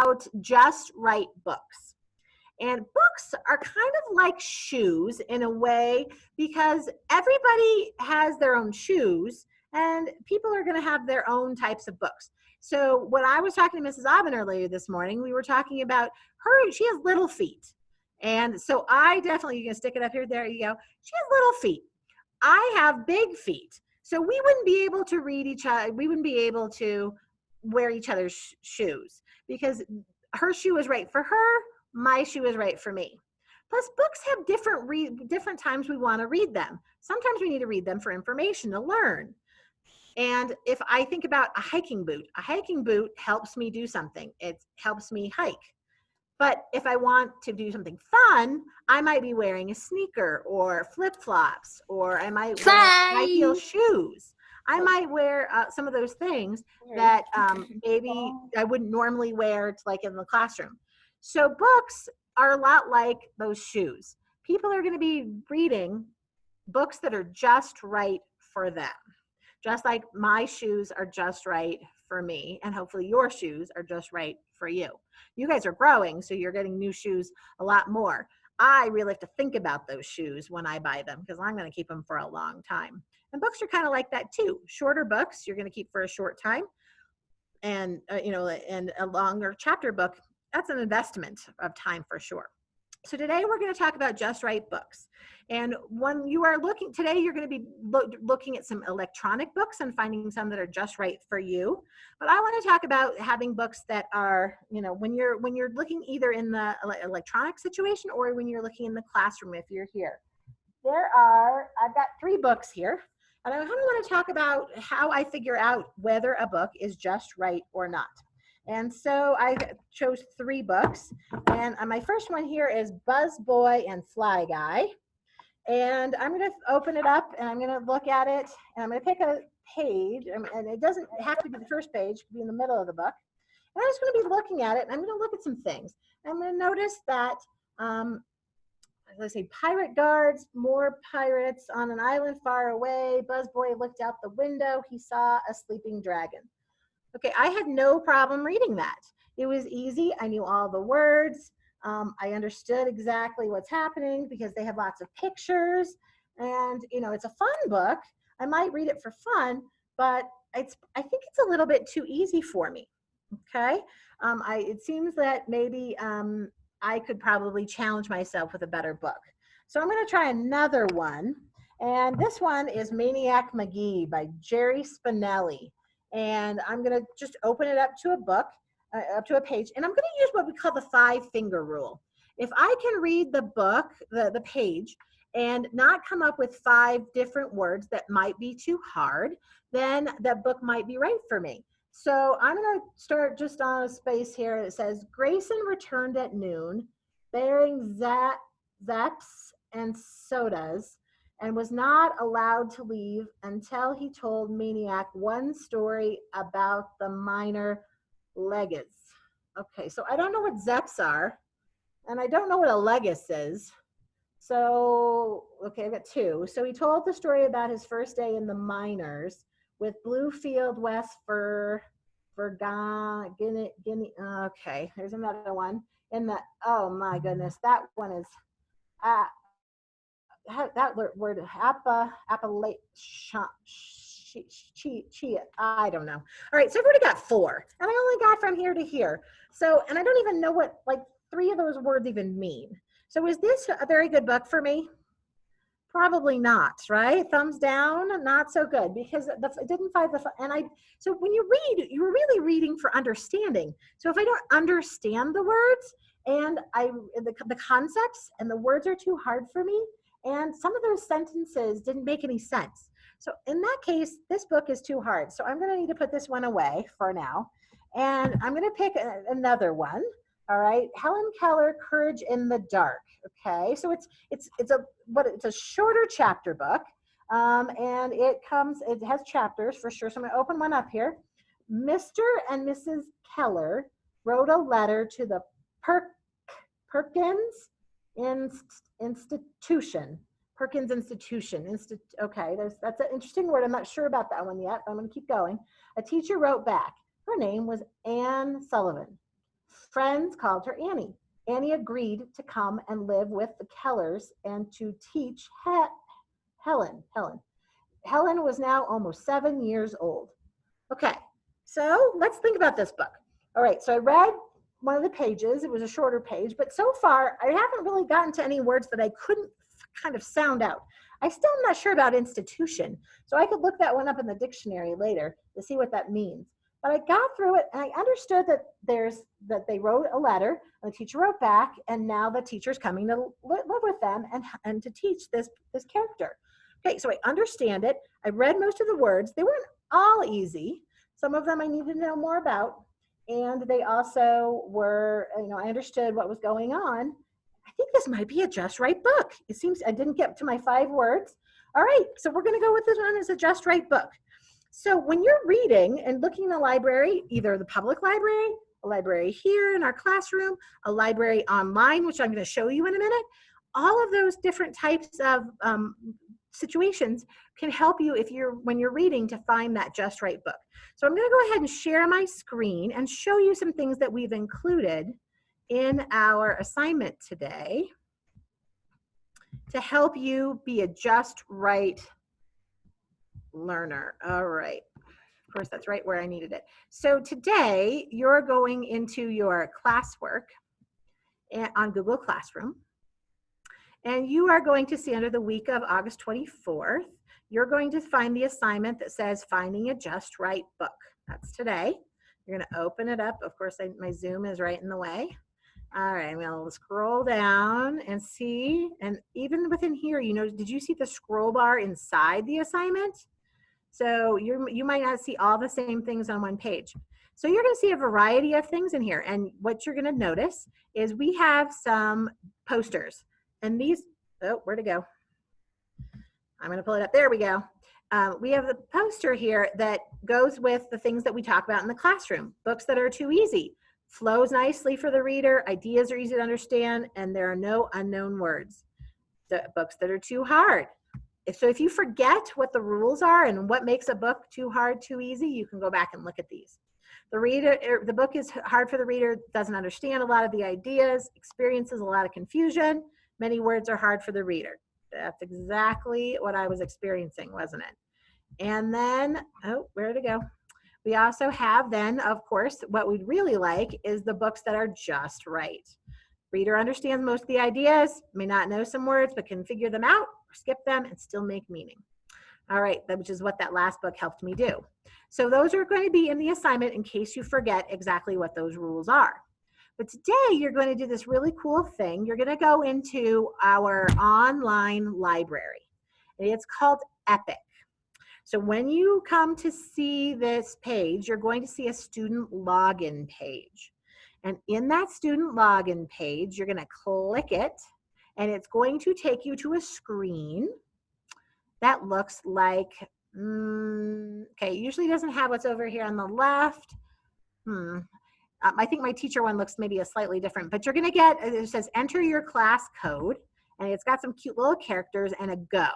about just right books. And books are kind of like shoes in a way, because everybody has their own shoes and people are going to have their own types of books. So when I was talking to Mrs. Aubin earlier this morning, we were talking about her. She has little feet. And so I definitely, you can stick it up here. There you go. She has little feet. I have big feet. So we wouldn't be able to read each other. We wouldn't be able to wear each other's shoes, because her shoe is right for her. My shoe is right for me. Plus, books have different times we want to read them. Sometimes we need to read them for information, to learn. And if I think about a hiking boot helps me do something. It helps me hike. But if I want to do something fun, I might be wearing a sneaker or flip-flops, or I might wear high heel shoes. I might wear some of those things that maybe I wouldn't normally wear to, like, in the classroom. So books are a lot like those shoes. People are going to be reading books that are just right for them. Just like my shoes are just right for me, and hopefully your shoes are just right for you. You guys are growing, so you're getting new shoes a lot more. I really have to think about those shoes when I buy them, because I'm going to keep them for a long time. And books are kind of like that too. Shorter books you're going to keep for a short time, and and a longer chapter book, that's an investment of time for sure. So today we're going to talk about just right books. And when you are looking today, you're going to be looking at some electronic books and finding some that are just right for you. But I want to talk about having books that are, when you're looking either in the electronic situation or when you're looking in the classroom, if you're here. I've got 3 books here. And I kind of want to talk about how I figure out whether a book is just right or not. And so I chose 3 books. And my first one here is Buzz Boy and Fly Guy. And I'm going to open it up and I'm going to look at it. And I'm going to pick a page. And it doesn't have to be the first page. It could be in the middle of the book. And I'm just going to be looking at it. And I'm going to look at some things. I'm going to notice that, let's say, pirate guards, more pirates on an island far away. Buzz Boy looked out the window. He saw a sleeping dragon. Okay, I had no problem reading that. It was easy. I knew all the words. I understood exactly what's happening because they have lots of pictures. And, it's a fun book. I might read it for fun, but I think it's a little bit too easy for me. Okay, it seems that maybe I could probably challenge myself with a better book. So I'm going to try another one. And this one is Maniac Magee by Jerry Spinelli. And I'm going to just open it up to a book, up to a page. And I'm going to use what we call the 5-finger rule. If I can read the book, the page, and not come up with 5 different words that might be too hard, then that book might be right for me. So I'm going to start just on a space here. It says, Grayson returned at noon, bearing zaps and sodas, and was not allowed to leave until he told Maniac one story about the minor Legis. Okay, so I don't know what Zeps are, and I don't know what a Legis is. So, okay, I've got 2. So he told the story about his first day in the miners with Bluefield West for Guinea. Okay, there's another one. Oh my goodness, that one is, that word, Appalachia, I don't know. All right, so I've already got 4, and I only got from here to here. So, and I don't even know what 3 of those words even mean. So is this a very good book for me? Probably not, right? Thumbs down, not so good, because it didn't find so when you read, you're really reading for understanding. So if I don't understand the words and the concepts and the words are too hard for me, and some of those sentences didn't make any sense. So in that case, this book is too hard. So I'm going to need to put this one away for now. And I'm going to pick another one. All right, Helen Keller, Courage in the Dark. Okay, so it's a shorter chapter book, and it has chapters for sure. So I'm going to open one up here. Mr. and Mrs. Keller wrote a letter to the Perkins Institution. Perkins Institution. Okay, that's an interesting word. I'm not sure about that one yet, but I'm going to keep going. A teacher wrote back. Her name was Anne Sullivan. Friends called her Annie. Annie agreed to come and live with the Kellers and to teach Helen. Helen was now almost 7 years old. Okay, so let's think about this book. All right, so I read one of the pages. It was a shorter page, but so far I haven't really gotten to any words that I couldn't kind of sound out. I still am not sure about institution, so I could look that one up in the dictionary later to see what that means. But I got through it and I understood that they wrote a letter and the teacher wrote back, and now the teacher's coming to live with them and to teach this character. Okay, so I understand it. I read most of the words. They weren't all easy. Some of them I needed to know more about. And they also were, I understood what was going on. I think this might be a Just Right book. It seems I didn't get to my 5 words. All right, so we're going to go with this one as a Just Right book. So when you're reading and looking in the library, either the public library, a library here in our classroom, a library online, which I'm going to show you in a minute, all of those different types of situations can help you when you're reading to find that Just Right book. So I'm going to go ahead and share my screen and show you some things that we've included in our assignment today to help you be a Just Right learner. All right. Of course, that's right where I needed it. So today you're going into your classwork on Google Classroom. And you are going to see under the week of August 24th, you're going to find the assignment that says Finding a Just Right Book. That's today. You're going to open it up. Of course, my Zoom is right in the way. All right, I'm going to scroll down and see. And even within here, did you see the scroll bar inside the assignment? So you might not see all the same things on one page. So you're going to see a variety of things in here. And what you're going to notice is we have some posters. And these, where'd it go? I'm going to pull it up. There we go. We have the poster here that goes with the things that we talk about in the classroom. Books that are too easy, flows nicely for the reader, ideas are easy to understand, and there are no unknown words. The books that are too hard. So if you forget what the rules are and what makes a book too hard, too easy, you can go back and look at these. The book is hard for the reader, doesn't understand a lot of the ideas, experiences a lot of confusion. Many words are hard for the reader. That's exactly what I was experiencing, wasn't it? And then, where'd it go? We also have then, of course, what we'd really like is the books that are just right. Reader understands most of the ideas, may not know some words, but can figure them out or skip them and still make meaning. All right, which is what that last book helped me do. So those are going to be in the assignment in case you forget exactly what those rules are. But today you're going to do this really cool thing. You're going to go into our online library. And it's called Epic. So when you come to see this page, you're going to see a student login page. And in that student login page, you're going to click it, and it's going to take you to a screen that looks like, okay, usually doesn't have what's over here on the left. I think my teacher one looks maybe a slightly different, but you're going to get, it says enter your class code, and it's got some cute little characters and a go.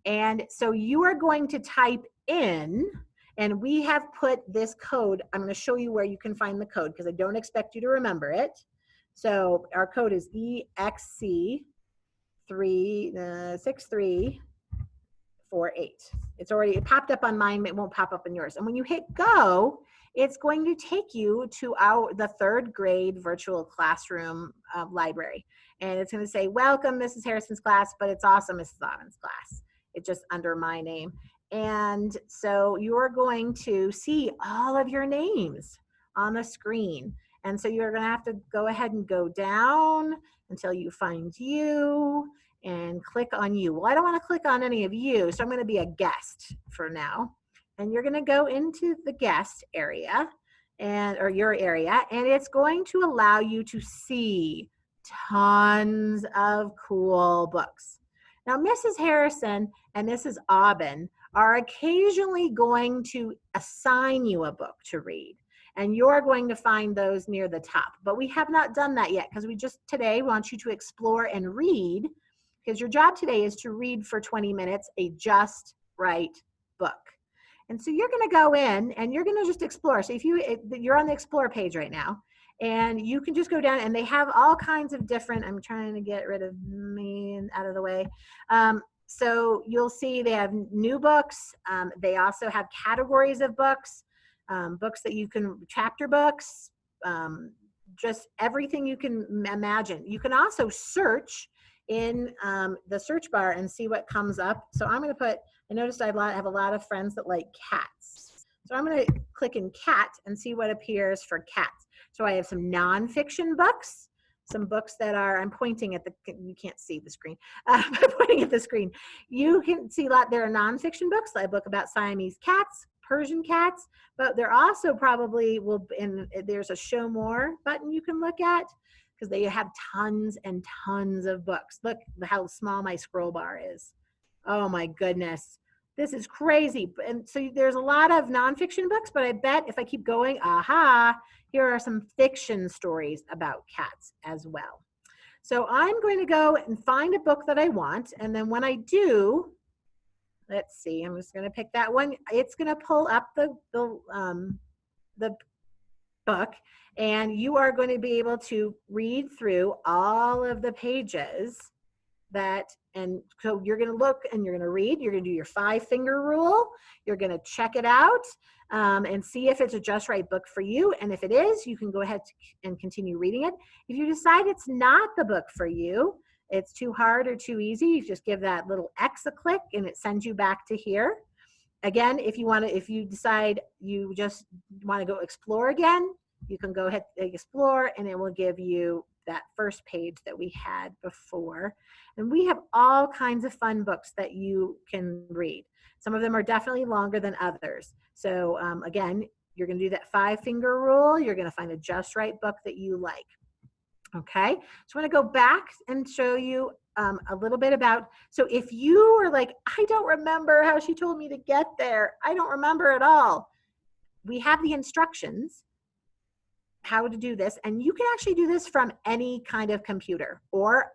And so you are going to type in, and we have put this code, I'm going to show you where you can find the code because I don't expect you to remember it. So our code is EXC6348. It popped up on mine, but it won't pop up on yours. And when you hit go, it's going to take you to the 3rd grade virtual classroom library. And it's going to say, welcome, Mrs. Harrison's class, but it's also Mrs. Aubin's class. It's just under my name. And so you're going to see all of your names on the screen. And so you're going to have to go ahead and go down until you find you and click on you. Well, I don't want to click on any of you, so I'm going to be a guest for now. And you're going to go into the guest area or your area, and it's going to allow you to see tons of cool books. Now, Mrs. Harrison and Mrs. Aubin are occasionally going to assign you a book to read, and you're going to find those near the top. But we have not done that yet because we just today want you to explore and read, because your job today is to read for 20 minutes a Just Right book. And so you're going to go in and you're going to just explore. So if you're on the explore page right now, And you can just go down, and they have all kinds of different, I'm trying to get rid of me and out of the way. So you'll see they have new books. They also have categories of books, books that you can, chapter books, just everything you can imagine. You can also search in the search bar and see what comes up. So I'm going to put, I noticed I have a lot of friends that like cats. So I'm going to click in cat and see what appears for cats. So I have some nonfiction books, some books that are, I'm pointing at the, you can't see the screen, I'm pointing at the screen. You can see a lot, there are nonfiction books, like a book about Siamese cats, Persian cats, but there also probably will, and there's a show more button you can look at, because they have tons and tons of books. Look how small my scroll bar is. Oh my goodness. This is crazy. And so there's a lot of nonfiction books, but I bet if I keep going, aha, here are some fiction stories about cats as well. So I'm going to go and find a book that I want. And then when I do, let's see, I'm just going to pick that one. It's going to pull up the book, and you are going to be able to read through all of the pages that, and so you're going to look and you're going to read, you're going to do your 5-finger rule, you're going to check it out and see if it's a just right book for you. And if it is, you can go ahead and continue reading it. If you decide it's not the book for you, it's too hard or too easy, you just give that little X a click and it sends you back to here. Again, if you want to, if you decide you just want to go explore again, you can go ahead and explore, and it will give you that first page that we had before. And we have all kinds of fun books that you can read. Some of them are definitely longer than others. So again, you're going to do that 5-finger rule. You're going to find a just right book that you like. Okay, so I want to go back and show you a little bit about, so if you are like, I don't remember how she told me to get there, I don't remember at all, we have the instructions how to do this, and you can actually do this from any kind of computer or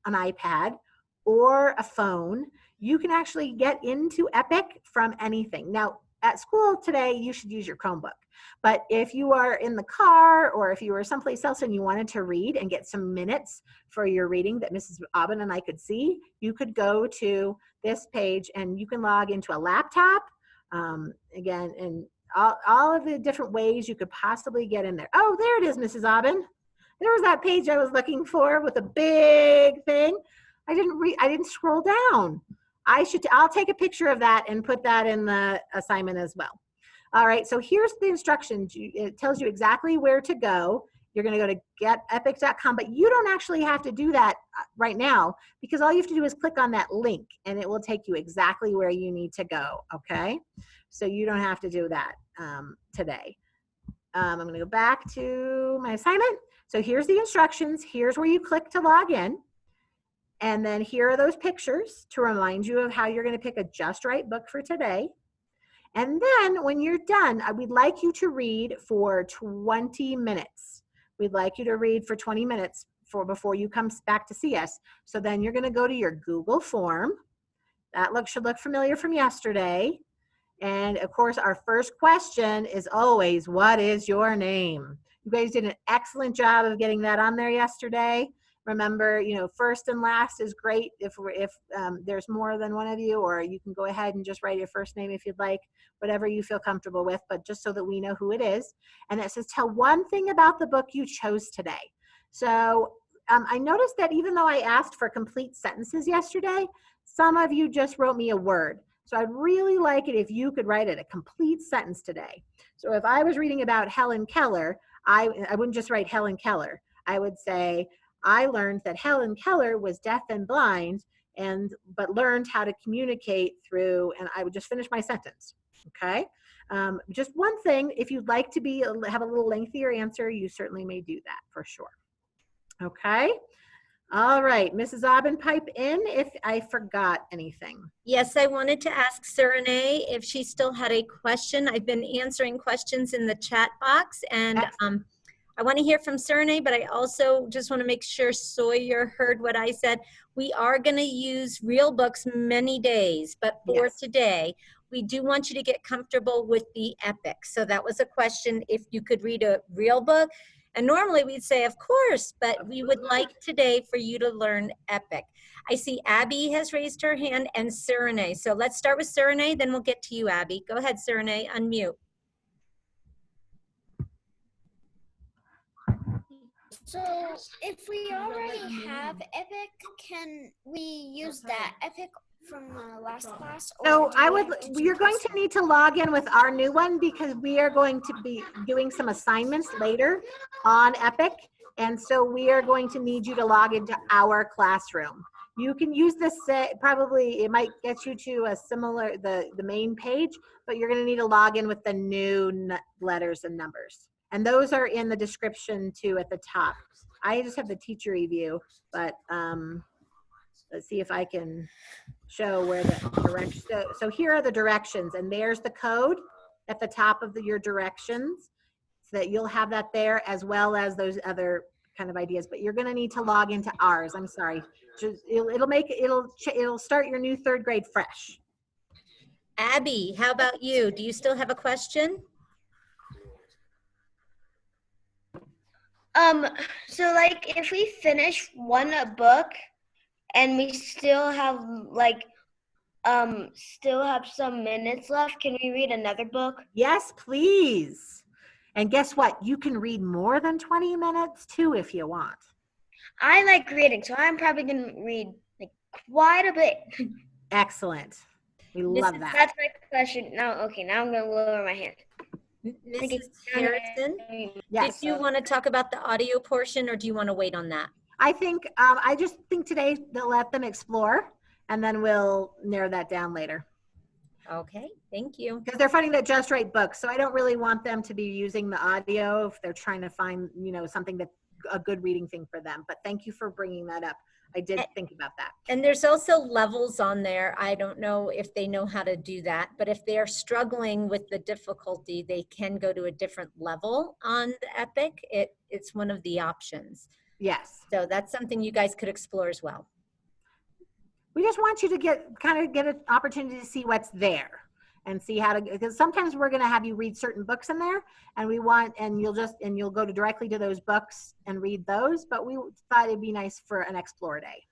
an iPad or a phone. You can actually get into Epic from anything. Now, at school today, you should use your Chromebook. But if you are in the car, or if you were someplace else and you wanted to read and get some minutes for your reading that Mrs. Aubin and I could see, you could go to this page and you can log into a laptop, again, and all of the different ways you could possibly get in there. Oh, there it is, Mrs. Aubin. There was that page I was looking for with a big thing. I didn't scroll down. I'll take a picture of that and put that in the assignment as well. All right, so here's the instructions. It tells you exactly where to go. You're going to go to getepic.com, but you don't actually have to do that right now, because all you have to do is click on that link and it will take you exactly where you need to go, okay? So you don't have to do that today. I'm going to go back to my assignment. So here's the instructions. Here's where you click to log in. And then here are those pictures to remind you of how you're going to pick a just right book for today. And then when you're done, we'd like you to read for 20 minutes. We'd like you to read for 20 minutes before you come back to see us. So then you're going to go to your Google form. That should look familiar from yesterday. And of course, our first question is always, what is your name? You guys did an excellent job of getting that on there yesterday. Remember, first and last is great if there's more than one of you, or you can go ahead and just write your first name if you'd like, whatever you feel comfortable with, but just so that we know who it is. And it says, tell one thing about the book you chose today. So I noticed that even though I asked for complete sentences yesterday, some of you just wrote me a word. So I'd really like it if you could write it a complete sentence today. So if I was reading about Helen Keller, I wouldn't just write Helen Keller. I would say, I learned that Helen Keller was deaf and blind, but learned how to communicate through, and I would just finish my sentence, okay? Just one thing, if you'd like to have a little lengthier answer, you certainly may do that for sure. Okay? All right, Mrs. Aubin, pipe in if I forgot anything. Yes, I wanted to ask Serene if she still had a question. I've been answering questions in the chat box, and I want to hear from Serene, but I also just want to make sure Sawyer heard what I said. We are going to use real books many days, but for today, we do want you to get comfortable with the Epic. So that was a question, if you could read a real book. And normally we'd say, of course, but we would like today for you to learn Epic. I see Abby has raised her hand and Serene. So let's start with Serene, then we'll get to you, Abby. Go ahead, Serene, unmute. So if we already have Epic, can we use that Epic from last class? So you're going to need to log in with our new one because we are going to be doing some assignments later on Epic. And so we are going to need you to log into our classroom. You can use this, probably it might get you to a similar, the main page, but you're gonna need to log in with the new letters and numbers. And those are in the description too at the top. I just have the teacher review, but let's see if I can show where the directions. So here are the directions, and there's the code at the top of your directions, so that you'll have that there as well as those other kind of ideas. But you're going to need to log into ours. I'm sorry. It'll start your new third grade fresh. Abby, how about you? Do you still have a question? So like if we finish one book and we still have some minutes left, can we read another book? Yes, please. And guess what? You can read more than 20 minutes too if you want. I like reading, so I'm probably gonna read like quite a bit. Excellent. We love that. That's my question. Now I'm gonna lower my hand. Mrs. Harrison, Yes. did you want to talk about the audio portion, or do you want to wait on that? I just think today they'll let them explore, and then we'll narrow that down later. Okay, thank you. Because they're finding that Just Right books, so I don't really want them to be using the audio if they're trying to find, something that a good reading thing for them. But thank you for bringing that up. I did think about that. And there's also levels on there. I don't know if they know how to do that, but if they're struggling with the difficulty, they can go to a different level on the Epic. It's one of the options. Yes. So that's something you guys could explore as well. We just want you to get an opportunity to see what's there and see how to, because sometimes we're going to have you read certain books in there, and you'll go directly to those books and read those, but we thought it'd be nice for an explore day.